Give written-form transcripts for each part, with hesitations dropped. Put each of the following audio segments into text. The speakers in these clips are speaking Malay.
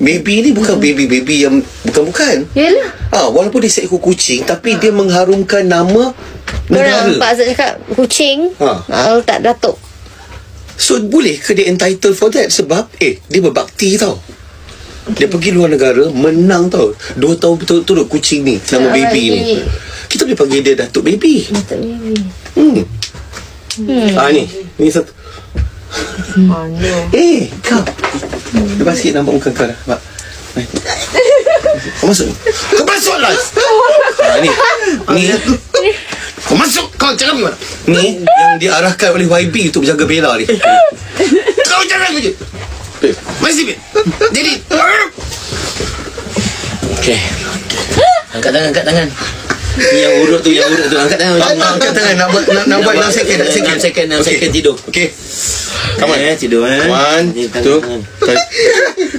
Baby ni bukan baby yang bukan. Yalah. Walaupun dia seekor kucing, tapi dia mengharumkan nama negara. Orang Pak Azad cakap kucing tak datuk. So boleh ke dia entitled for that? Sebab dia berbakti tau. Dia pergi luar negara, menang tau. 2 tahun berturut-turut kucing ni, nama baby ni. Kita boleh panggil dia Datuk Baby. Datuk Baby. Ni satu. Kau lepas sikit nampak muka kau dah. Kau masuk. Kau masuk lah. Ni kau masuk. Kau jangan pergi mana. Ni yang diarahkan oleh YB untuk menjaga Bella ni. Kau jangan pergi. Masih jadi. Okay. Angkat tangan. Yang urut tu angkat tangan. Angkat tangan. Nak buat 6 second. 6 second tidur. Okay. Come on. Tidur. 1, 2.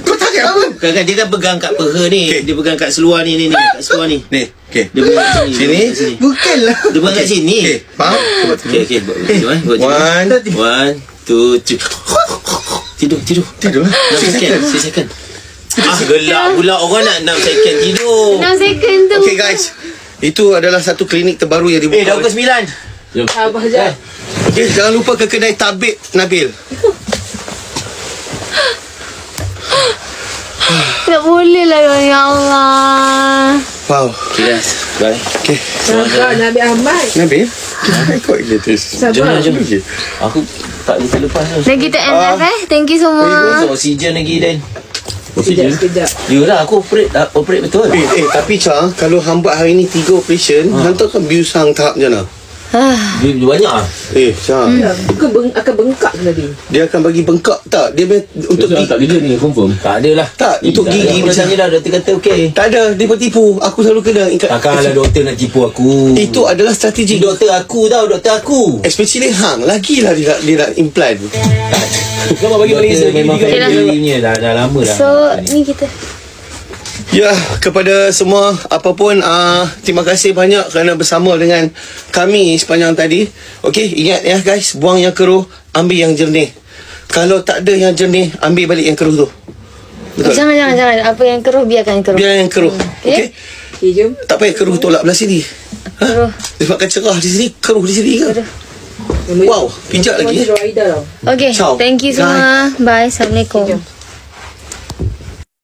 Kau tangan apa? Kan dia dah pegang kat peha ni. Dia pegang kat seluar ni. Kat seluar ni. Ni. Okay. Dia pegang kat sini. Bukanlah. Dia pegang kat sini. Okay. Faham? Okay. Buat tidur. 1, 2, 3. Tidur. 6 second. Gelap pula orang nak 6 second tidur. 6 second tu. Okay guys, itu adalah satu klinik terbaru yang dibuka. Dah pukul 9. Abah Jad. Okay, jangan lupa ke kedai Tabib Nabil. Tak boleh lah, ya Allah. Wow. Okay, bye. Okay. Sabar Nabil Ahmad. Nabil? Kau latest. Sabar. Jom. Aku tak boleh terlepas. Dan kita end thank you semua. Oksigen lagi Dan. Sekejap. Yalah, aku operate betul. Tapi Chang, kalau hang buat hari ni 3 operation, hang tahu kan bius hang tahap macam mana? Dia banyak lah. Chang, Akan bengkak tadi. dia akan bagi bengkak tak? Dia untuk gigi tak kerja ni confirm. Tak ada lah. Tak, untuk gigi macam ni dah doktor kata okey. Tak ada, dia tipu. Aku selalu kena. Takkanlah doktor nak tipu aku. Itu adalah strategi. Doktor aku. Especially hang, lagilah dia nak implant. Kau bagi Malaysia memang family dah lama dah. So, ni kita. Ya, kepada semua apapun, terima kasih banyak kerana bersama dengan kami sepanjang tadi. Okey, ingat ya guys, buang yang keruh, ambil yang jernih. Kalau tak ada yang jernih, ambil balik yang keruh tu. Betul? Jangan. Apa yang keruh, biarkan yang keruh. Biar yang keruh. Okey. Jom. Tak payah keruh tolak belah sini. Sebabkan cerah di sini, keruh di sini ke? Wow, pijak lagi. Okay, thank you semua. Bye, Assalamualaikum.